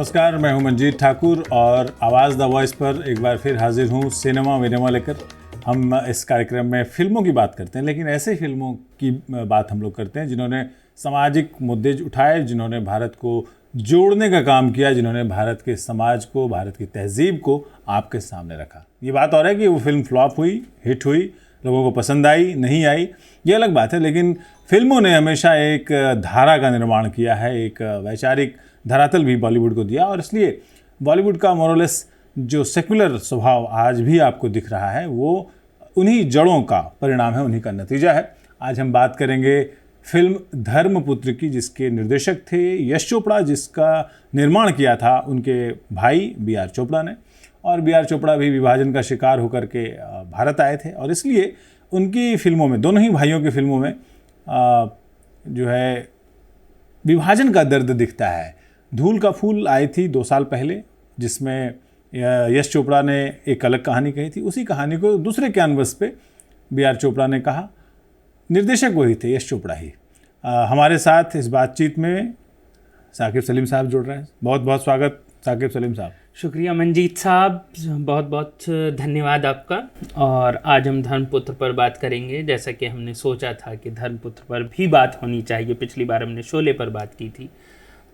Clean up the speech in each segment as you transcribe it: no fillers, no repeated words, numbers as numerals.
नमस्कार, मैं हूं मंजीत ठाकुर और आवाज़ द वॉइस पर एक बार फिर हाजिर हूं सिनेमा विनेमा लेकर। हम इस कार्यक्रम में फ़िल्मों की बात करते हैं, लेकिन ऐसे फिल्मों की बात हम लोग करते हैं जिन्होंने सामाजिक मुद्दे उठाए, जिन्होंने भारत को जोड़ने का काम किया, जिन्होंने भारत के समाज को, भारत की तहजीब को आपके सामने रखा। ये बात और है कि वो फिल्म फ्लॉप हुई, हिट हुई, लोगों को पसंद आई, नहीं आई, ये अलग बात है, लेकिन फिल्मों ने हमेशा एक धारा का निर्माण किया है, एक वैचारिक धरातल भी बॉलीवुड को दिया। और इसलिए बॉलीवुड का मोरलेस जो सेकुलर स्वभाव आज भी आपको दिख रहा है, वो उन्हीं जड़ों का परिणाम है, उन्हीं का नतीजा है। आज हम बात करेंगे फिल्म धर्मपुत्र की, जिसके निर्देशक थे यश चोपड़ा, जिसका निर्माण किया था उनके भाई बी.आर. चोपड़ा ने। और बी.आर. चोपड़ा भी विभाजन का शिकार होकर के भारत आए थे, और इसलिए उनकी फिल्मों में, दोनों ही भाइयों की फिल्मों में जो है विभाजन का दर्द दिखता है। धूल का फूल आई थी 2 साल पहले, जिसमें यश चोपड़ा ने एक अलग कहानी कही थी। उसी कहानी को दूसरे कैनवस पे बी.आर. चोपड़ा ने कहा। निर्देशक वही थे, यश चोपड़ा ही। हमारे साथ इस बातचीत में साकिब सलीम साहब जुड़ रहे हैं। बहुत बहुत स्वागत साकिब सलीम साहब। शुक्रिया मंजीत साहब, बहुत बहुत धन्यवाद आपका। और आज हम धर्मपुत्र पर बात करेंगे, जैसा कि हमने सोचा था कि धर्मपुत्र पर भी बात होनी चाहिए। पिछली बार हमने शोले पर बात की थी,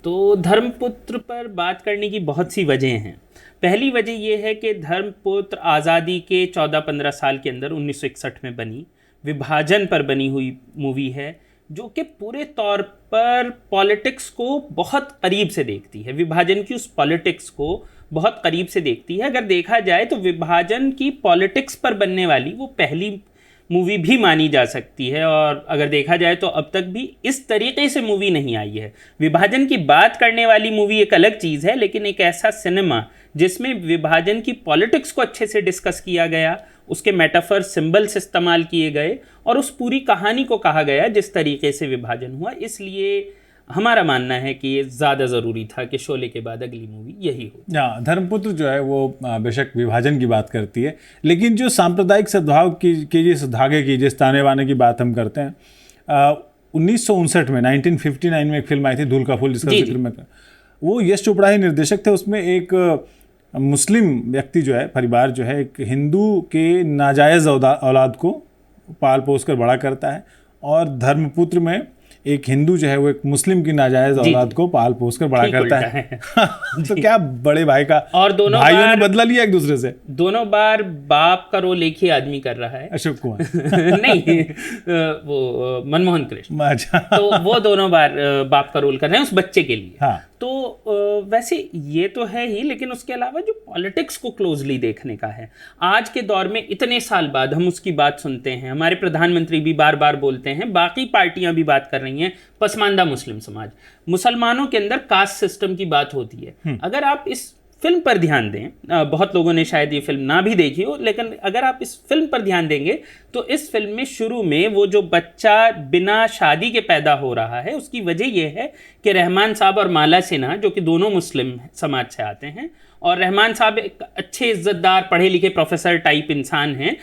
तो धर्मपुत्र पर बात करने की बहुत सी वजह हैं। पहली वजह यह है कि धर्मपुत्र आज़ादी के 14-15 साल के अंदर 1961 में बनी, विभाजन पर बनी हुई मूवी है, जो कि पूरे तौर पर पॉलिटिक्स को बहुत करीब से देखती है, विभाजन की उस पॉलिटिक्स को बहुत करीब से देखती है। अगर देखा जाए तो विभाजन की पॉलिटिक्स पर बनने वाली वो पहली मूवी भी मानी जा सकती है। और अगर देखा जाए तो अब तक भी इस तरीके से मूवी नहीं आई है। विभाजन की बात करने वाली मूवी एक अलग चीज़ है, लेकिन एक ऐसा सिनेमा जिसमें विभाजन की पॉलिटिक्स को अच्छे से डिस्कस किया गया, उसके मेटाफर सिंबल्स इस्तेमाल किए गए और उस पूरी कहानी को कहा गया जिस तरीके से विभाजन हुआ। इसलिए हमारा मानना है कि ये ज़्यादा ज़रूरी था कि शोले के बाद अगली मूवी यही हो। धर्मपुत्र जो है वो बेशक विभाजन की बात करती है, लेकिन जो सांप्रदायिक सद्भाव की जिस धागे की, जिस ताने बाने की बात हम करते हैं, 1959 में 1959 में एक फिल्म आई थी धूल का फूल, जिसका जिक्र मैं, वो यश चोपड़ा ही निर्देशक थे। उसमें एक मुस्लिम व्यक्ति जो है, परिवार जो है, एक हिंदू के नाजायज़ औलाद को पाल पोस कर बड़ा करता है, और धर्मपुत्र में एक हिंदू जो है वो एक मुस्लिम की नाजायज औलाद को पाल पोस कर बड़ा करता है। तो क्या बड़े भाई का, और दोनों भाइयों ने बदला लिया एक दूसरे से। दोनों बार बाप का रोल एक ही आदमी कर रहा है, अशोक कुमार नहीं, वो मनमोहन कृष्ण। अच्छा। तो वो दोनों बार बाप का रोल कर रहे हैं उस बच्चे के लिए। हाँ। तो वैसे ये तो है ही, लेकिन उसके अलावा जो पॉलिटिक्स को क्लोजली देखने का है, आज के दौर में इतने साल बाद हम उसकी बात सुनते हैं। हमारे प्रधानमंत्री भी बार बार बोलते हैं, बाकी पार्टियां भी बात कर रही हैं, पसमानदा मुस्लिम समाज, मुसलमानों के अंदर कास्ट सिस्टम की बात होती है। अगर आप इस फिल्म पर ध्यान दें, बहुत लोगों ने शायद ये फिल्म ना भी देखी हो, लेकिन अगर आप इस फिल्म पर ध्यान देंगे तो इस फिल्म में शुरू में वो जो बच्चा बिना शादी के पैदा हो रहा है, उसकी वजह यह है कि रहमान साहब और माला सिन्हा, जो कि दोनों मुस्लिम समाज से आते हैं, और रहमान साहब एक अच्छे इज्जतदार पढ़े लिखे प्रोफेसर टाइप इंसान हैं,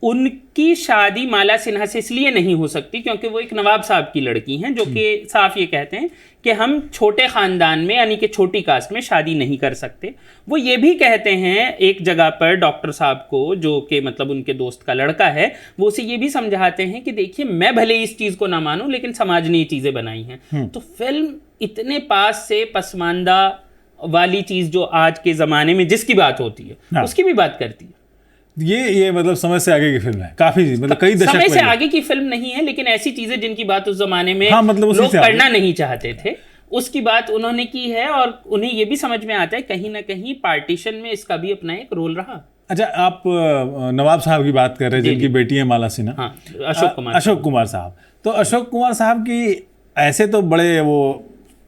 उनकी शादी माला सिन्हा से इसलिए नहीं हो सकती क्योंकि वो एक नवाब साहब की लड़की हैं, जो कि साफ ये कहते हैं कि हम छोटे ख़ानदान में, यानी कि छोटी कास्ट में शादी नहीं कर सकते। वो ये भी कहते हैं एक जगह पर डॉक्टर साहब को, जो कि मतलब उनके दोस्त का लड़का है, वो उसे ये भी समझाते हैं कि देखिए, मैं भले इस चीज़ को ना मानूं, लेकिन समाज ने ये चीज़ें बनाई हैं। तो फिल्म इतने पास से पसमानदा वाली चीज़ जो आज के ज़माने में जिसकी बात होती है, उसकी भी बात करती है। ये मतलब समय से आगे की फिल्म है, काफी, मतलब कई दशक समय से आगे की फिल्म नहीं है, लेकिन ऐसी चीजें जिनकी बात उस जमाने में मतलब लोग करना नहीं चाहते थे, उसकी बात उन्होंने की है। और उन्हें ये भी समझ में आता है कहीं ना कहीं पार्टीशन में इसका भी अपना एक रोल रहा। अच्छा, आप नवाब साहब की बात कर रहे हैं, जिनकी बेटी है माला सिन्हा। हाँ, अशोक कुमार साहब। तो अशोक कुमार साहब की ऐसे तो बड़े वो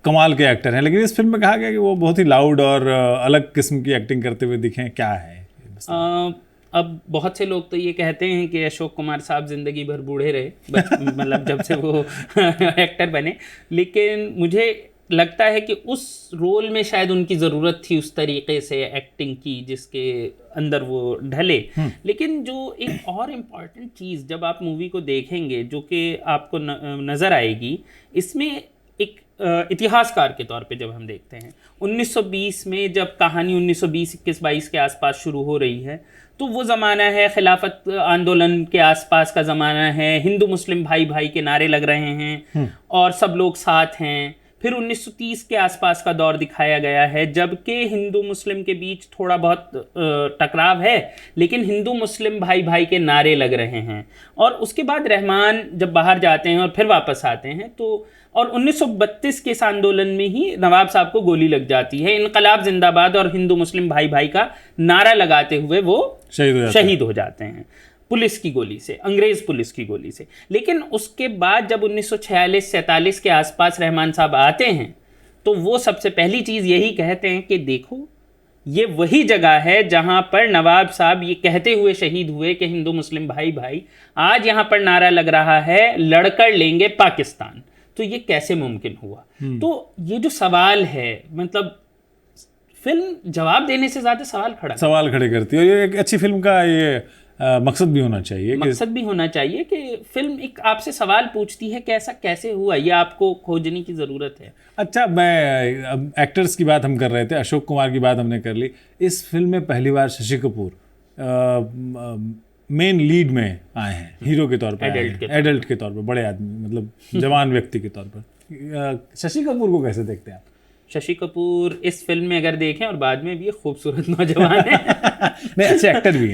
कमाल के एक्टर हैं, लेकिन इस फिल्म में कहा गया कि वो बहुत ही लाउड और अलग किस्म की एक्टिंग करते हुए दिखे। क्या है? अब बहुत से लोग तो ये कहते हैं कि अशोक कुमार साहब ज़िंदगी भर बूढ़े रहे, मतलब जब से वो एक्टर बने, लेकिन मुझे लगता है कि उस रोल में शायद उनकी ज़रूरत थी उस तरीके से एक्टिंग की जिसके अंदर वो ढले। लेकिन जो एक और इम्पॉर्टेंट चीज़ जब आप मूवी को देखेंगे, जो कि आपको नज़र आएगी, इसमें एक इतिहासकार के तौर पे जब हम देखते हैं 1920 में जब कहानी 1920 21 22 के आसपास शुरू हो रही है, तो वो ज़माना है खिलाफत आंदोलन के आसपास का ज़माना है, हिंदू मुस्लिम भाई भाई के नारे लग रहे हैं और सब लोग साथ हैं। फिर 1930 के आसपास का दौर दिखाया गया है, जबकि हिंदू मुस्लिम के बीच थोड़ा बहुत टकराव है, लेकिन हिंदू मुस्लिम भाई भाई के नारे लग रहे हैं। और उसके बाद रहमान जब बाहर जाते हैं और फिर वापस आते हैं, तो और 1932 के इस आंदोलन में ही नवाब साहब को गोली लग जाती है। इनकलाब जिंदाबाद और हिंदू मुस्लिम भाई भाई का नारा लगाते हुए वो शहीद हो जाते हैं पुलिस की गोली से, अंग्रेज पुलिस की गोली से। लेकिन उसके बाद जब 1946-47 के आसपास रहमान साहब आते हैं, तो वो सबसे पहली चीज़ यही कहते हैं कि देखो, ये वही जगह है जहाँ पर नवाब साहब ये कहते हुए शहीद हुए कि हिंदू मुस्लिम भाई भाई, आज यहाँ पर नारा लग रहा है लड़कर लेंगे पाकिस्तान। तो ये कैसे मुमकिन हुआ? तो ये जो सवाल है, मतलब फिल्म जवाब देने से ज़्यादा सवाल खड़े करती है। और ये एक अच्छी फिल्म का ये मकसद भी होना चाहिए, कि फिल्म एक आपसे सवाल पूछती है कि ऐसा कैसे हुआ, ये आपको खोजने की ज़रूरत है। अच्छा, मैं एक्टर्स की बात हम कर रहे थे, अशोक कुमार की बात हमने कर ली। इस फिल्म में पहली बार शशि कपूर मेन लीड में आए हैं, हीरो के तौर पर, एडल्ट के तौर पर, बड़े आदमी, मतलब जवान व्यक्ति के तौर पर। शशि कपूर को कैसे देखते हैं आप? शशि कपूर इस फिल्म में अगर देखें, और बाद में भी खूबसूरत नौजवान है नहीं,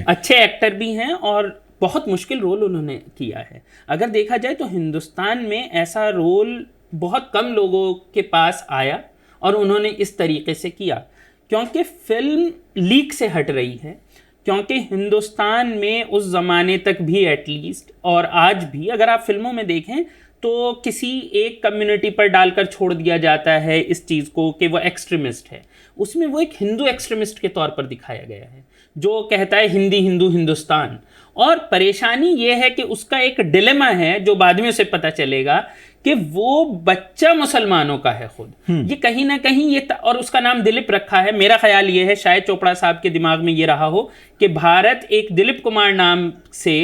अच्छे एक्टर भी हैं और बहुत मुश्किल रोल उन्होंने किया है। अगर देखा जाए तो हिंदुस्तान में ऐसा रोल बहुत कम लोगों के पास आया और उन्होंने इस तरीके से किया, क्योंकि फिल्म लीक से हट रही है। क्योंकि हिंदुस्तान में उस ज़माने तक भी एटलीस्ट, और आज भी अगर आप फिल्मों में देखें, तो किसी एक कम्युनिटी पर डालकर छोड़ दिया जाता है इस चीज़ को कि वो एक्सट्रीमिस्ट है। उसमें वो एक हिंदू एक्सट्रीमिस्ट के तौर पर दिखाया गया है, जो कहता है हिंदी हिंदू हिंदुस्तान। और परेशानी ये है कि उसका एक डिलेमा है, जो बाद में उसे पता चलेगा कि वो बच्चा मुसलमानों का है खुद। ये कहीं ना कहीं ये, और उसका नाम दिलीप रखा है। मेरा ख्याल ये है, शायद चोपड़ा साहब के दिमाग में ये रहा हो कि भारत एक दिलीप कुमार नाम से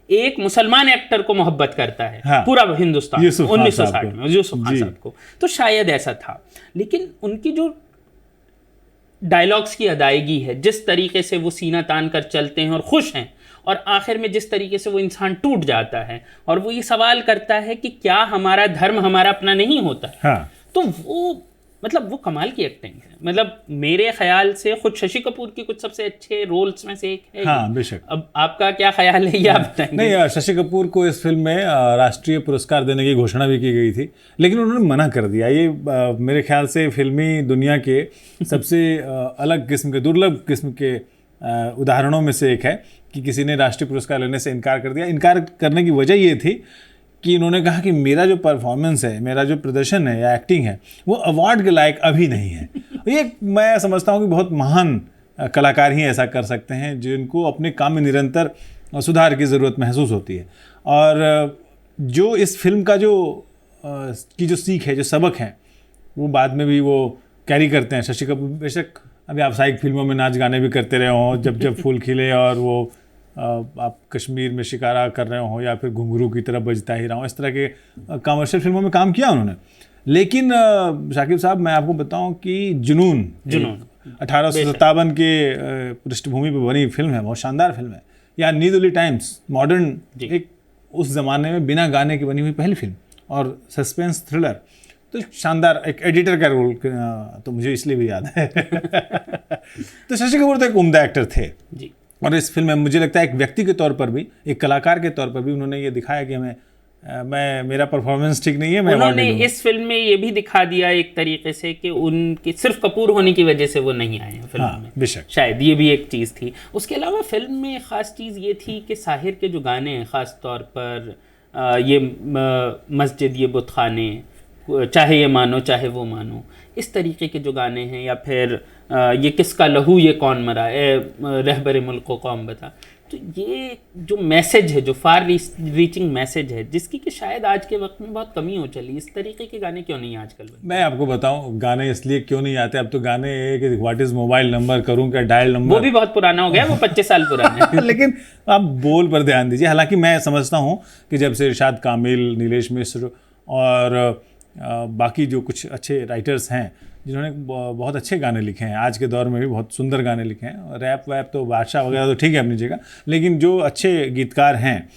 एक मुसलमान एक्टर को मोहब्बत करता है। हाँ, पूरा हिंदुस्तान 1960 में यूसुफ खान साहब को, तो शायद ऐसा था। लेकिन उनकी जो डायलॉग्स की अदायगी है, जिस तरीके से वो सीना तान कर चलते हैं और खुश हैं, और आखिर में जिस तरीके से वो इंसान टूट जाता है और वो ये सवाल करता है कि क्या हमारा धर्म हमारा अपना नहीं होता। हाँ। तो वो मतलब वो कमाल की एक्टिंग है। मतलब मेरे ख्याल से खुद शशि कपूर की कुछ सबसे अच्छे रोल्स में से एक है। हाँ, बेशक। अब आपका क्या ख्याल है, ये आप बताएंगे? नहीं, शशि कपूर को इस फिल्म में राष्ट्रीय पुरस्कार देने की घोषणा भी की गई थी, लेकिन उन्होंने मना कर दिया। ये मेरे ख्याल से फिल्मी दुनिया के सबसे अलग किस्म के, दुर्लभ किस्म के उदाहरणों में से एक है कि किसी ने राष्ट्रीय पुरस्कार लेने से इनकार कर दिया। इनकार करने की वजह ये थी कि इन्होंने कहा कि मेरा जो परफॉर्मेंस है, मेरा जो प्रदर्शन है या एक्टिंग है, वो अवार्ड के लायक अभी नहीं है। ये मैं समझता हूँ कि बहुत महान कलाकार ही ऐसा कर सकते हैं, जिनको अपने काम में निरंतर सुधार की ज़रूरत महसूस होती है। और जो इस फिल्म का जो सीख है, जो सबक है, वो बाद में भी वो कैरी करते हैं। शशि कपूर बेशक अभी व्यावसायिक फिल्मों में नाच गाने भी करते रहे हों, जब जब फूल खिले और वो आप कश्मीर में शिकारा कर रहे हो या फिर घुंघरू की तरफ बजता ही रहा हूँ, इस तरह के कमर्शियल फिल्मों में काम किया उन्होंने। लेकिन शाकिब साहब, मैं आपको बताऊं कि जुनून 1857 के पृष्ठभूमि पर बनी फिल्म है, बहुत शानदार फिल्म है। या नींद उली टाइम्स, मॉडर्न, एक उस ज़माने में बिना गाने की बनी हुई पहली फिल्म, और सस्पेंस थ्रिलर, तो शानदार। एक एडिटर का रोल तो मुझे इसलिए भी याद है। तो शशि कपूर तो एक उम्दा एक्टर थे जी। और इस फिल्म में मुझे लगता है एक व्यक्ति के तौर पर भी, एक कलाकार के तौर पर भी उन्होंने ये दिखाया कि मेरा परफॉर्मेंस ठीक नहीं है। उन्होंने इस फिल्म में ये भी दिखा दिया एक तरीके से कि उनकी सिर्फ कपूर होने की वजह से वो नहीं आए हैं फिल्म में। बेशक, शायद ये भी एक चीज़ थी। उसके अलावा फिल्म में एक ख़ास चीज़ ये थी कि साहिर के जो गाने हैं, ख़ास तौर पर ये मस्जिद, ये बुतखाने, चाहे ये मानो चाहे वो मानो, इस तरीके के जो गाने हैं, या फिर ये किसका लहू ये कौन मरा, रहबर मुल्क को कौन बता, तो ये जो मैसेज है, जो फार रीचिंग मैसेज है, जिसकी कि शायद आज के वक्त में बहुत कमी हो चली। इस तरीके के गाने क्यों नहीं आजकल? मैं आपको बताऊं, गाने इसलिए क्यों नहीं आते, अब तो गाने कि व्हाट इज मोबाइल नंबर, करूं क्या डायल नंबर, वो भी बहुत पुराना हो गया, वो 25 साल पुराना है। लेकिन आप बोल पर ध्यान दीजिए। हालांकि मैं समझता हूं कि जब से इरशाद कामिल, नीलेश मिश्र और बाकी जो कुछ अच्छे राइटर्स हैं जिन्होंने बहुत अच्छे गाने लिखे हैं, आज के दौर में भी बहुत सुंदर गाने लिखे हैं। रैप वैप तो बादशाह वगैरह तो ठीक है अपनी जगह, लेकिन जो अच्छे गीतकार हैं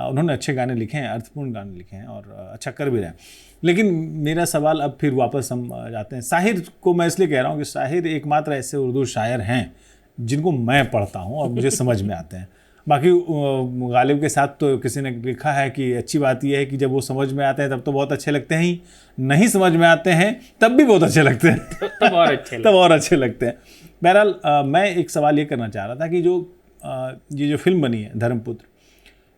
उन्होंने अच्छे गाने लिखे हैं, अर्थपूर्ण गाने लिखे हैं और अच्छा कर भी रहे हैं। लेकिन मेरा सवाल अब फिर वापस हम जाते हैं शाहिर को। मैं इसलिए कह रहा हूँ कि शाहिर एकमात्र ऐसे उर्दू शायर हैं जिनको मैं पढ़ता हूँ और मुझे समझ में आते हैं। बाकी गालिब के साथ तो किसी ने लिखा है कि अच्छी बात यह है कि जब वो समझ में आते हैं तब तो बहुत अच्छे लगते हैं ही, नहीं समझ में आते हैं तब भी बहुत अच्छे लगते हैं तब और अच्छे लगते हैं। बहरहाल मैं एक सवाल ये करना चाह रहा था कि ये जो फिल्म बनी है धर्मपुत्र,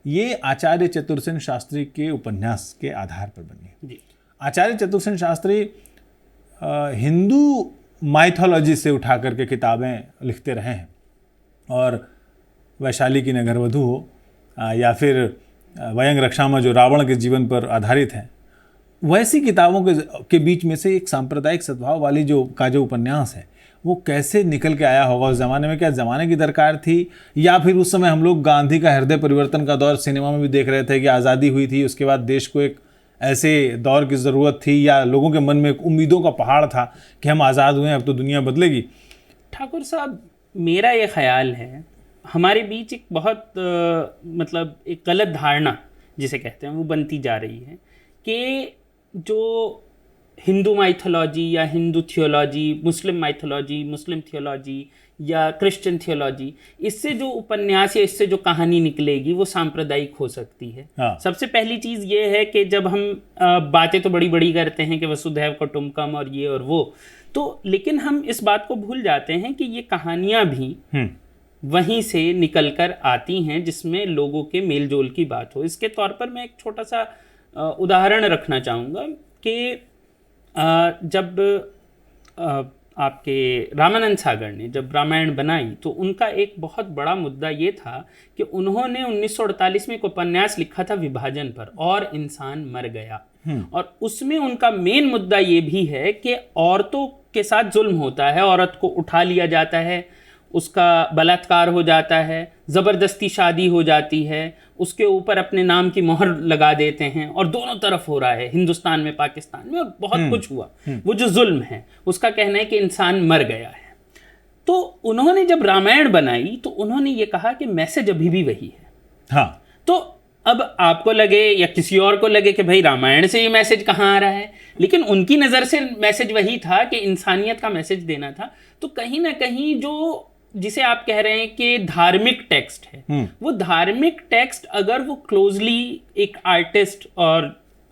ये आचार्य चतुरसेन शास्त्री के उपन्यास के आधार पर बनी है। आचार्य चतुरसेन शास्त्री हिंदू माइथोलॉजी से उठा करके किताबें लिखते रहे हैं, और वैशाली की नगरवधु हो या फिर वयंग रक्षामा जो रावण के जीवन पर आधारित है, वैसी किताबों के बीच में से एक सांप्रदायिक सद्भाव वाली जो उपन्यास है वो कैसे निकल के आया होगा उस ज़माने में? क्या ज़माने की दरकार थी, या फिर उस समय हम लोग गांधी का हृदय परिवर्तन का दौर सिनेमा में भी देख रहे थे कि आज़ादी हुई थी, उसके बाद देश को एक ऐसे दौर की ज़रूरत थी, या लोगों के मन में एक उम्मीदों का पहाड़ था कि हम आज़ाद हुए, अब तो दुनिया बदलेगी? ठाकुर साहब, मेरा ये ख्याल है हमारे बीच एक बहुत मतलब एक गलत धारणा जिसे कहते हैं वो बनती जा रही है कि जो हिंदू माइथोलॉजी या हिंदू थियोलॉजी, मुस्लिम माइथोलॉजी, मुस्लिम थियोलॉजी या क्रिश्चियन थियोलॉजी, इससे जो उपन्यास या इससे जो कहानी निकलेगी वो सांप्रदायिक हो सकती है। हाँ। सबसे पहली चीज़ ये है कि जब हम बातें तो बड़ी बड़ी करते हैं कि वसुधैव कुटुंबकम और ये और वो, तो लेकिन हम इस बात को भूल जाते हैं कि ये कहानियाँ भी वहीं से निकल कर आती हैं जिसमें लोगों के मेल जोल की बात हो। इसके तौर पर मैं एक छोटा सा उदाहरण रखना चाहूँगा कि जब आपके रामानंद सागर ने जब रामायण बनाई तो उनका एक बहुत बड़ा मुद्दा ये था कि उन्होंने 1948 में एक उपन्यास लिखा था विभाजन पर, और इंसान मर गया। और उसमें उनका मेन मुद्दा ये भी है कि औरतों के साथ जुल्म होता है, औरत को उठा लिया जाता है, उसका बलात्कार हो जाता है, ज़बरदस्ती शादी हो जाती है, उसके ऊपर अपने नाम की मोहर लगा देते हैं, और दोनों तरफ हो रहा है, हिंदुस्तान में, पाकिस्तान में, और बहुत कुछ हुआ। वो जो जुल्म है उसका कहना है कि इंसान मर गया है। तो उन्होंने जब रामायण बनाई तो उन्होंने ये कहा कि मैसेज अभी भी वही है। हाँ। तो अब आपको लगे या किसी और को लगे कि भाई रामायण से ये मैसेज कहाँ आ रहा है, लेकिन उनकी नज़र से मैसेज वही था कि इंसानियत का मैसेज देना था। तो कहीं ना कहीं जो जिसे आप कह रहे हैं कि धार्मिक टेक्स्ट है, वो धार्मिक टेक्स्ट अगर वो क्लोजली एक आर्टिस्ट और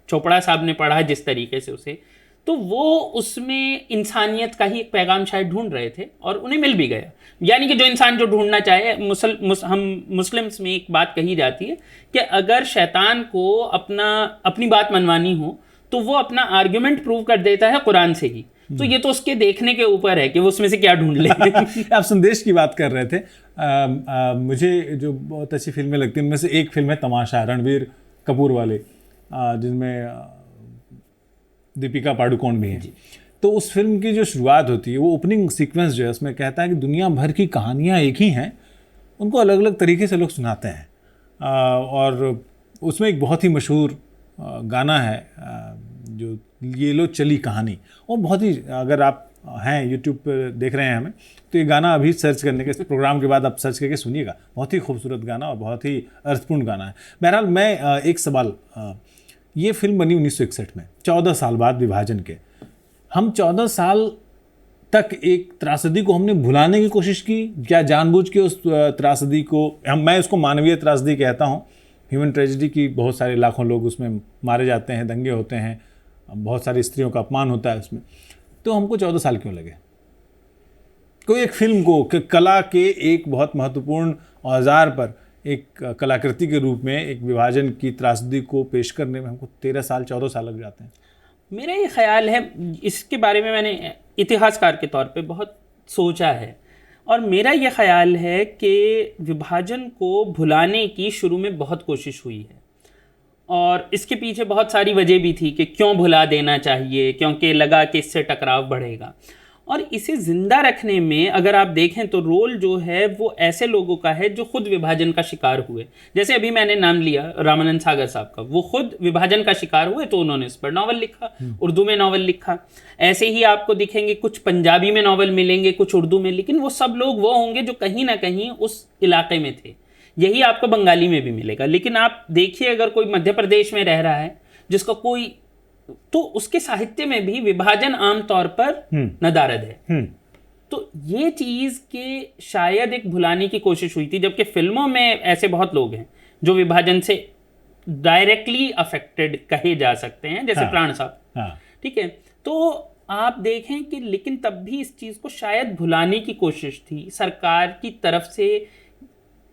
चोपड़ा साहब ने पढ़ा जिस तरीके से उसे, तो वो उसमें इंसानियत का ही एक पैगाम शायद ढूंढ रहे थे और उन्हें मिल भी गया। यानी कि जो इंसान जो ढूंढना चाहे, हम मुस्लिम्स में एक बात कही जाती है कि अगर शैतान को अपनी बात मनवानी हो तो वो अपना आर्ग्यूमेंट प्रूव कर देता है कुरान से ही। तो ये तो उसके देखने के ऊपर है कि वो उसमें से क्या ढूंढ ले। आप संदेश की बात कर रहे थे। मुझे जो बहुत अच्छी फिल्में लगती हैं उनमें से एक फिल्म है तमाशा, रणबीर कपूर वाले, जिसमें दीपिका पाडुकोण भी है। तो उस फिल्म की जो शुरुआत होती है, वो ओपनिंग सीक्वेंस जो है उसमें कहता है कि दुनिया भर की कहानियाँ एक ही हैं, उनको अलग अलग तरीके से लोग सुनाते हैं। और उसमें एक बहुत ही मशहूर गाना है जो ये लो चली कहानी, वो बहुत ही, अगर आप हैं यूट्यूब पर देख रहे हैं हमें, तो ये गाना अभी सर्च करने के प्रोग्राम के बाद आप सर्च करके सुनिएगा। बहुत ही खूबसूरत गाना और बहुत ही अर्थपूर्ण गाना है। बहरहाल मैं एक सवाल, ये फिल्म बनी 1961 में, 14 साल बाद विभाजन के। हम 14 साल तक एक त्रासदी को हमने भुलाने की कोशिश की, क्या जानबूझ के उस त्रासदी को, मैं उसको मानवीय त्रासदी कहता हूँ, ह्यूमन ट्रेजिडी की, बहुत सारे लाखों लोग उसमें मारे जाते हैं, दंगे होते हैं, बहुत सारी स्त्रियों का अपमान होता है उसमें, तो हमको 14 साल क्यों लगे? कोई एक फिल्म को कला के एक बहुत महत्वपूर्ण औजार पर एक कलाकृति के रूप में एक विभाजन की त्रासदी को पेश करने में हमको 13 साल 14 साल लग जाते हैं। मेरा ये ख्याल है, इसके बारे में मैंने इतिहासकार के तौर पे बहुत सोचा है, और मेरा ये ख्याल है कि विभाजन को भुलाने की शुरू में बहुत कोशिश हुई है, और इसके पीछे बहुत सारी वजह भी थी कि क्यों भुला देना चाहिए, क्योंकि लगा कि इससे टकराव बढ़ेगा। और इसे जिंदा रखने में अगर आप देखें तो रोल जो है वो ऐसे लोगों का है जो खुद विभाजन का शिकार हुए। जैसे अभी मैंने नाम लिया रामानंद सागर साहब का, वो खुद विभाजन का शिकार हुए तो उन्होंने इस पर नावल लिखा, उर्दू में नावल लिखा। ऐसे ही आपको दिखेंगे कुछ पंजाबी में नावल मिलेंगे, कुछ उर्दू में, लेकिन वो सब लोग वो होंगे जो कहीं ना कहीं उस इलाके में थे। यही आपको बंगाली में भी मिलेगा। लेकिन आप देखिए अगर कोई मध्य प्रदेश में रह रहा है जिसका कोई, तो उसके साहित्य में भी विभाजन आमतौर पर नदारद है। तो ये चीज के शायद एक भुलाने की कोशिश हुई थी, जबकि फिल्मों में ऐसे बहुत लोग हैं जो विभाजन से डायरेक्टली अफेक्टेड कहे जा सकते हैं, जैसे प्राण साहब। ठीक है, तो आप देखें कि लेकिन तब भी इस चीज को शायद भुलाने की कोशिश थी सरकार की तरफ से।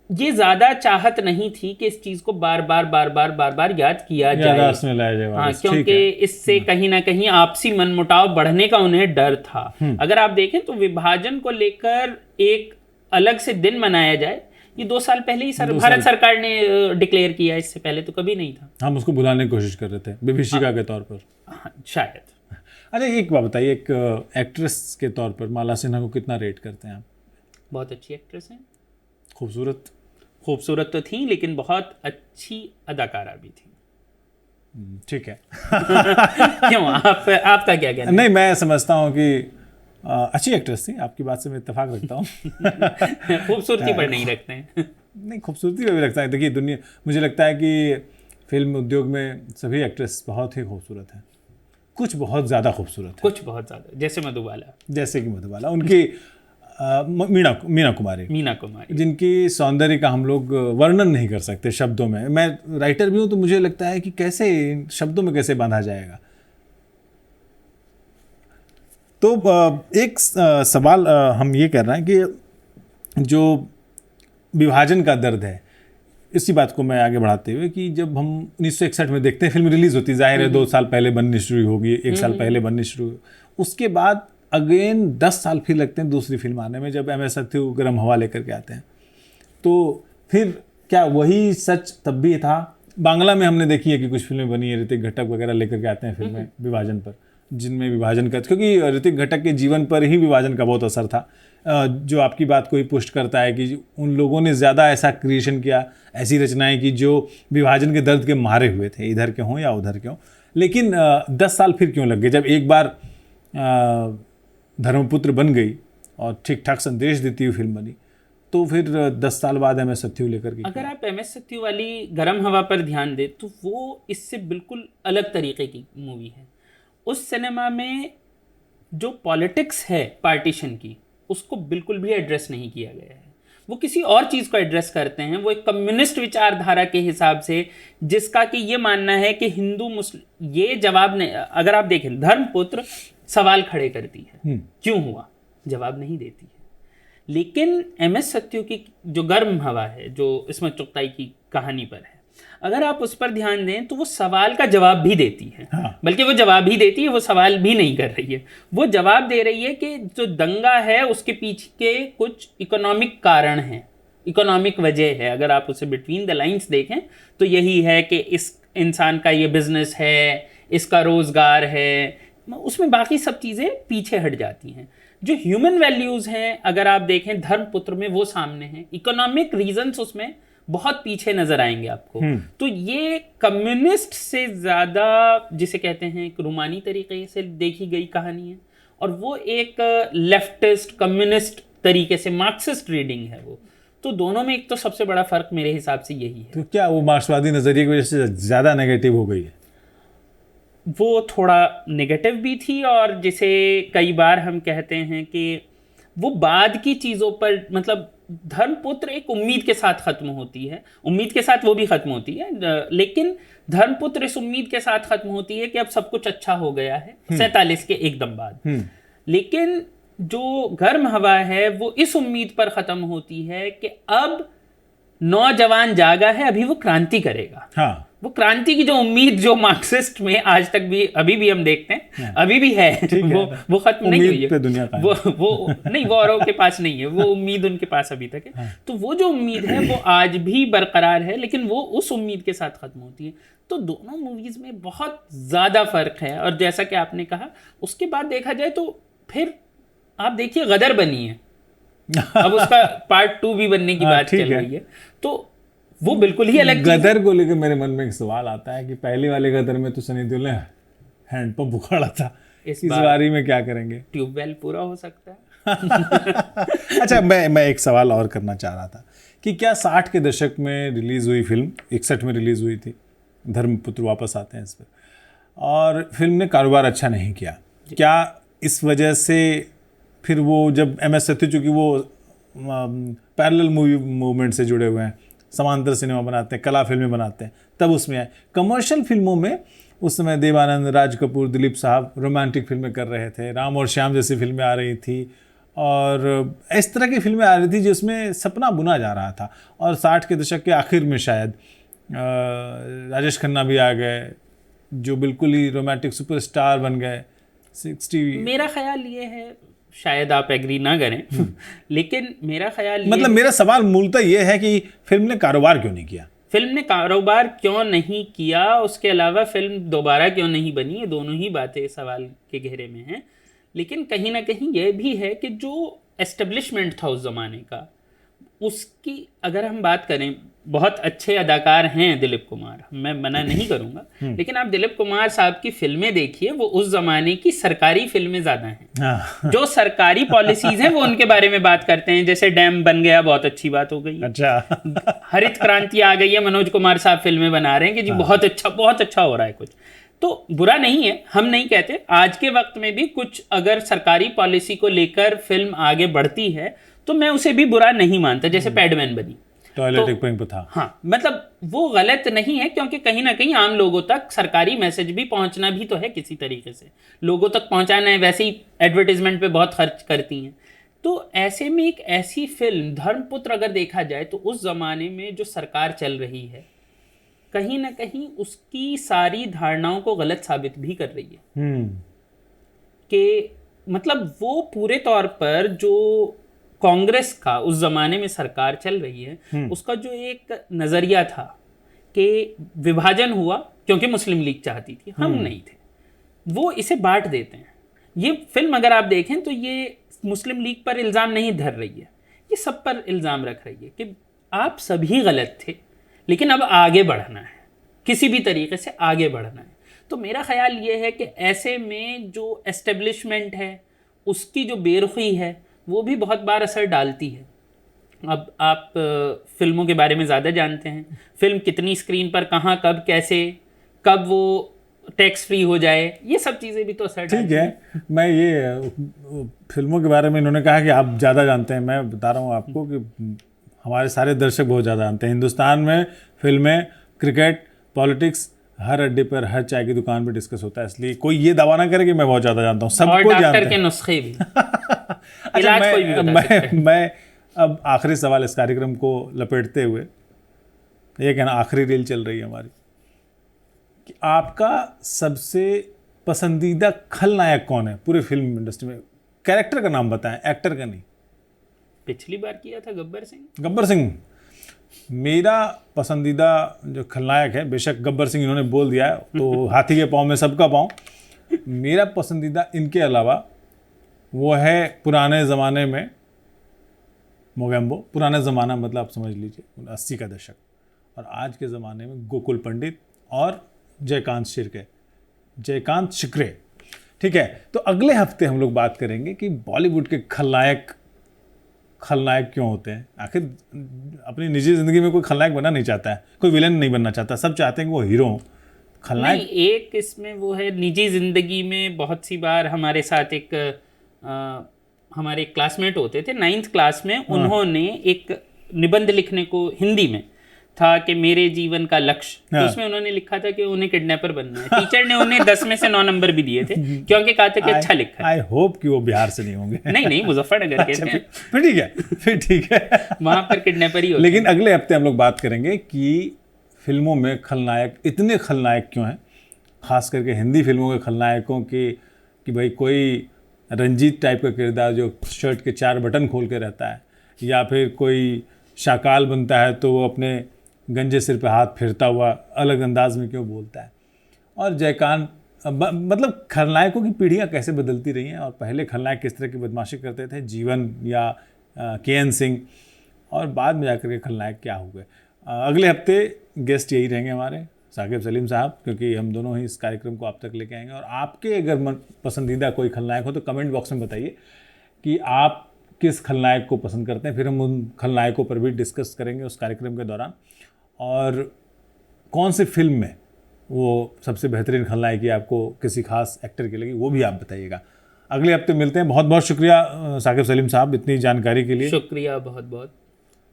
ये ज्यादा चाहत नहीं थी कि इस चीज को बार बार याद किया जाए। हाँ, क्योंकि इससे कहीं ना कहीं आपसी मनमुटाव बढ़ने का उन्हें डर था। अगर आप देखें तो विभाजन को लेकर एक अलग से दिन मनाया जाए, ये 2 साल पहले ही भारत सरकार ने डिक्लेयर किया, इससे पहले तो कभी नहीं था। हम उसको भुलाने की कोशिश कर रहे थे विभीषिका के तौर पर। शायद। अरे एक बात बताइए, एक एक्ट्रेस के तौर पर माला सिन्हा को कितना रेट करते हैं आप? बहुत अच्छी एक्ट्रेस है, खूबसूरत तो थी, लेकिन बहुत अच्छी अदाकारा भी थी। ठीक है। क्यों, आपका क्या कहना है? नहीं, मैं समझता हूँ कि अच्छी एक्ट्रेस थी, आपकी बात से मैं इत्तेफाक रखता हूँ। खूबसूरती पर नहीं रखते हैं। नहीं, खूबसूरती पर भी रखता है। देखिए दुनिया, मुझे लगता है कि फिल्म उद्योग में सभी एक्ट्रेस बहुत ही खूबसूरत हैं, कुछ बहुत ज़्यादा खूबसूरत है, कुछ बहुत ज़्यादा, जैसे कि मधुबाला, उनकी मीना कुमारी, जिनकी सौंदर्य का हम लोग वर्णन नहीं कर सकते शब्दों में। मैं राइटर भी हूँ तो मुझे लगता है कि कैसे शब्दों में कैसे बांधा जाएगा। तो एक सवाल हम ये कर रहे हैं कि जो विभाजन का दर्द है, इसी बात को मैं आगे बढ़ाते हुए कि जब हम 1961 में देखते हैं फिल्म रिलीज होती है, जाहिर है 2 साल पहले बननी शुरू होगी, 1 साल पहले बननी शुरू, उसके बाद अगेन 10 साल फिर लगते हैं दूसरी फिल्म आने में, जब MS सत्यु गर्म हवा लेकर के आते हैं। तो फिर क्या वही सच तब भी था? बांग्ला में हमने देखी है कि कुछ फिल्में बनी है, ऋतिक घटक वगैरह लेकर के आते हैं फिल्में विभाजन पर, जिनमें विभाजन का, क्योंकि ऋतिक घटक के जीवन पर ही विभाजन का बहुत असर था, जो आपकी बात को ही पुष्ट करता है कि उन लोगों ने ज़्यादा ऐसा क्रिएशन किया, ऐसी रचनाएं की जो विभाजन के दर्द के मारे हुए थे, इधर के हों या उधर के हों। लेकिन 10 साल फिर क्यों लग गए? जब एक बार धर्मपुत्र बन गई और ठीक ठाक संदेश देती हुई फिल्म बनी, तो फिर 10 साल बाद MS सत्यु लेकर के। अगर आप MS सत्यु वाली गर्म हवा पर ध्यान दें तो वो इससे बिल्कुल अलग तरीके की मूवी है। उस सिनेमा में जो पॉलिटिक्स है पार्टीशन की, उसको बिल्कुल भी एड्रेस नहीं किया गया है। वो किसी और चीज़ को एड्रेस करते हैं। वो एक कम्युनिस्ट विचारधारा के हिसाब से, जिसका कि ये मानना है कि हिंदू मुस्लिम, ये जवाब नहीं। अगर आप देखें धर्मपुत्र सवाल खड़े करती है, क्यों हुआ, जवाब नहीं देती है। लेकिन MS सत्यु की जो गर्म हवा है, जो इस्मत चुगताई की कहानी पर है, अगर आप उस पर ध्यान दें तो वो सवाल का जवाब भी देती है। बल्कि वो जवाब ही देती है, वो सवाल भी नहीं कर रही है। वो जवाब दे रही है कि जो दंगा है उसके पीछे के कुछ इकोनॉमिक कारण हैं, इकोनॉमिक वजह है। अगर आप उसे बिटवीन द लाइंस देखें तो यही है कि इस इंसान का ये बिजनेस है, इसका रोजगार है, उसमें बाकी सब चीज़ें पीछे हट जाती हैं। जो ह्यूमन वैल्यूज़ हैं अगर आप देखें धर्मपुत्र में, वो सामने हैं। इकोनॉमिक रीजंस उसमें बहुत पीछे नजर आएंगे आपको। तो ये कम्युनिस्ट से ज़्यादा, जिसे कहते हैं एक रूमानी तरीके से देखी गई कहानी है, और वो एक लेफ्टिस्ट कम्युनिस्ट तरीके से मार्क्सिस्ट रीडिंग है वो। तो दोनों में एक तो सबसे बड़ा फर्क मेरे हिसाब से यही है। तो क्या वो मार्क्सवादी नज़रिए की वजह से ज़्यादा नेगेटिव हो गई है? वो थोड़ा नेगेटिव भी थी, और जिसे कई बार हम कहते हैं कि वो बाद की चीज़ों पर, मतलब धर्मपुत्र एक उम्मीद के साथ खत्म होती है, उम्मीद के साथ वो भी खत्म होती है, लेकिन धर्मपुत्र इस उम्मीद के साथ खत्म होती है कि अब सब कुछ अच्छा हो गया है 47 के एकदम बाद। लेकिन जो गर्म हवा है वो इस उम्मीद पर खत्म होती है कि अब नौजवान जागा है, अभी वो क्रांति करेगा। हाँ। वो क्रांति की जो उम्मीद जो मार्क्सिस्ट में आज तक भी, अभी भी हम देखते हैं, अभी भी है, वो खत्म नहीं हुई है। दुनिया का वो नहीं, वो औरों के पास नहीं है, वो उम्मीद उनके पास अभी तक है। तो वो जो उम्मीद है वो आज भी बरकरार है, लेकिन वो उस उम्मीद के साथ खत्म होती है। तो दोनों मूवीज में बहुत ज्यादा फर्क है। और जैसा कि आपने कहा, उसके बाद देखा जाए तो फिर आप देखिए गदर बनी है, अब उसका पार्ट 2 भी बनने की बात चल रही है, तो वो बिल्कुल ही अलग चीज़ है। गदर को लेकर मेरे मन में एक सवाल आता है कि पहले वाले गदर में तो सनी देओल ने हैंडपंप उखाड़ा था, इस इस बार बारी में क्या करेंगे? ट्यूबवेल पूरा हो सकता है। अच्छा, मैं एक सवाल और करना चाह रहा था कि क्या 60 के दशक में रिलीज़ हुई फिल्म, 61 में रिलीज़ हुई थी, धर्मपुत्र वापस आते हैं इस पर, और फिल्म ने कारोबार अच्छा नहीं किया, क्या इस वजह से फिर वो जब MS सत्यु, चूँकि वो पैरेलल मूवमेंट से जुड़े हुए हैं, समांतर सिनेमा बनाते हैं, कला फिल्में बनाते हैं, तब उसमें आए कमर्शियल फिल्मों में उस समय देवानंद, राज कपूर, दिलीप साहब रोमांटिक फिल्में कर रहे थे, राम और श्याम जैसी फिल्में आ रही थी, और इस तरह की फिल्में आ रही थी जिसमें सपना बुना जा रहा था। और 60 के दशक के आखिर में शायद राजेश खन्ना भी आ गए जो बिल्कुल ही रोमांटिक सुपरस्टार बन गए। 60 मेरा ख्याल ये है, शायद आप एग्री ना करें, लेकिन मेरा ख्याल ये मतलब मेरा सवाल मूलतः ये है कि फिल्म ने कारोबार क्यों नहीं किया? फिल्म ने कारोबार क्यों नहीं किया, उसके अलावा फिल्म दोबारा क्यों नहीं बनी, ये दोनों ही बातें सवाल के घेरे में हैं। लेकिन कहीं ना कहीं ये भी है कि जो एस्टेब्लिशमेंट था उस ज़माने का, उसकी अगर हम बात करें, बहुत अच्छे अदाकार हैं दिलीप कुमार, मैं मना नहीं करूँगा, लेकिन आप दिलीप कुमार साहब की फिल्में देखिए, वो उस ज़माने की सरकारी फिल्में ज़्यादा हैं। हाँ। जो सरकारी पॉलिसीज़ हैं वो उनके बारे में बात करते हैं, जैसे डैम बन गया, बहुत अच्छी बात हो गई है। अच्छा। हरित क्रांति आ गई है, मनोज कुमार साहब फिल्में बना रहे हैं कि जी बहुत अच्छा हो रहा है कुछ, तो बुरा नहीं है, हम नहीं कहते। आज के वक्त में भी कुछ अगर सरकारी पॉलिसी को लेकर फिल्म आगे बढ़ती है तो मैं उसे भी बुरा नहीं मानता, जैसे पैडमैन बनी, टॉयलेट एक पॉइंट पे था। हाँ, मतलब वो गलत नहीं है, क्योंकि कहीं ना कहीं आम लोगों तक सरकारी मैसेज भी पहुंचना भी तो है, किसी तरीके से लोगों तक पहुंचाना है, वैसे ही एडवर्टीजमेंट पे बहुत खर्च करती हैं। तो ऐसे में एक ऐसी फिल्म धर्मपुत्र अगर देखा जाए तो उस जमाने में जो सरकार चल रही है, कहीं ना कहीं उसकी सारी धारणाओं को गलत साबित भी कर रही है। कि मतलब वो पूरे तौर पर जो कांग्रेस का उस जमाने में सरकार चल रही है, उसका जो एक नजरिया था कि विभाजन हुआ क्योंकि मुस्लिम लीग चाहती थी, हम नहीं थे, वो इसे बांट देते हैं। ये फिल्म अगर आप देखें तो ये मुस्लिम लीग पर इल्ज़ाम नहीं धर रही है, ये सब पर इल्ज़ाम रख रही है कि आप सभी गलत थे, लेकिन अब आगे बढ़ना है, किसी भी तरीके से आगे बढ़ना है। तो मेरा ख्याल ये है कि ऐसे में जो एस्टेब्लिशमेंट है उसकी जो बेरुखी है वो भी बहुत बार असर डालती है। अब आप फिल्मों के बारे में ज़्यादा जानते हैं, फिल्म कितनी स्क्रीन पर कहाँ, कब, कैसे, कब वो टैक्स फ्री हो जाए, ये सब चीज़ें भी तो असर डालती हैं। ठीक है, मैं ये फिल्मों के बारे में इन्होंने कहा कि आप ज़्यादा जानते हैं, मैं बता रहा हूँ आपको कि हमारे सारे दर्शक बहुत ज़्यादा जानते हैं। हिंदुस्तान में फिल्में, क्रिकेट, पॉलिटिक्स हर अड्डे पर, हर चाय की दुकान पर डिस्कस होता है, इसलिए कोई ये दावा ना करे कि मैं बहुत ज़्यादा जानता हूँ, सबको जानते हैं। डॉक्टर के नुस्खे भी अच्छा, इलाज कोई भी बता सकता है। मैं अब आखिरी सवाल इस कार्यक्रम को लपेटते हुए, ये कहना आखिरी रील चल रही है हमारी, कि आपका सबसे पसंदीदा खलनायक कौन है पूरे फिल्म इंडस्ट्री में? कैरेक्टर का नाम बताएं, एक्टर का नहीं। पिछली बार किया था गब्बर सिंह। गब्बर सिंह मेरा पसंदीदा जो खलनायक है, बेशक गब्बर सिंह इन्होंने बोल दिया है तो हाथी के पाँव में सबका पाँव, मेरा पसंदीदा इनके अलावा वो है पुराने ज़माने में मोगेम्बो, पुराना ज़माना मतलब आप समझ लीजिए 80 का दशक, और आज के ज़माने में गोकुल पंडित और जयकांत शिकरे। ठीक है, तो अगले हफ्ते हम लोग बात करेंगे कि बॉलीवुड के खलनायक क्यों होते हैं। आखिर अपनी निजी ज़िंदगी में कोई खलनायक बनना नहीं चाहता है, कोई विलन नहीं बनना चाहता, सब चाहते हैं कि वो हीरो हो। खलनायक नहीं, एक इसमें वो है, निजी ज़िंदगी में बहुत सी बार हमारे साथ एक हमारे क्लासमेट होते थे 9th क्लास में, उन्होंने एक निबंध लिखने को हिंदी में था कि मेरे जीवन का लक्ष्य, तो उसमें उन्होंने लिखा था कि उन्हें किडनैपर बनना है। टीचर ने उन्हें 10 में से 9 नंबर भी दिए थे क्योंकि कहा था कि अच्छा लिखा है। आई होप कि वो बिहार से नहीं होंगे। नहीं, मुजफ्फरनगर के थे। फिर ठीक है वहाँ पर किडनैपर ही होते। लेकिन अगले हफ्ते हम लोग बात करेंगे कि फिल्मों में खलनायक, इतने खलनायक क्यों हैं, खास करके हिंदी फिल्मों के खलनायकों की, कि भाई कोई रंजीत टाइप का किरदार जो शर्ट के 4 बटन खोल के रहता है, या फिर कोई शाकाल बनता है तो वो अपने गंजे सिर पे हाथ फेरता हुआ अलग अंदाज में क्यों बोलता है, और जयकांत मतलब खलनायकों की पीढ़ियाँ कैसे बदलती रही हैं और पहले खलनायक किस तरह की बदमाशी करते थे, जीवन या के.एन. सिंह, और बाद में जाकर के खलनायक क्या हुए। अगले हफ्ते गेस्ट यही रहेंगे हमारे साकिब सलीम साहब, क्योंकि हम दोनों ही इस कार्यक्रम को आप तक लेके आएंगे। और आपके अगर मन पसंदीदा कोई खलनायक हो तो कमेंट बॉक्स में बताइए कि आप किस खलनायक को पसंद करते हैं, फिर हम उन खलनायकों पर भी डिस्कस करेंगे उस कार्यक्रम के दौरान। और कौन सी फिल्म में वो सबसे बेहतरीन खलनायकी आपको किसी खास एक्टर की लगी, वो भी आप बताइएगा। अगले हफ्ते मिलते हैं। बहुत बहुत शुक्रिया साकिब सलीम साहब इतनी जानकारी के लिए। शुक्रिया बहुत बहुत।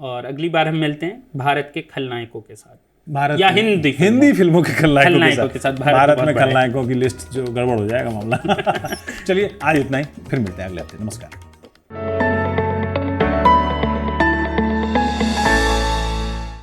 और अगली बार हम मिलते हैं भारत के खलनायकों के साथ, भारत या हिंदी फिल्मों के खलनायकों के साथ। भारत में बहुत बड़ा है। खलनायकों की लिस्ट जो गड़बड़ हो जाएगा मामला। चलिए आज इतना ही, फिर मिलते हैं अगले हफ्ते। नमस्कार।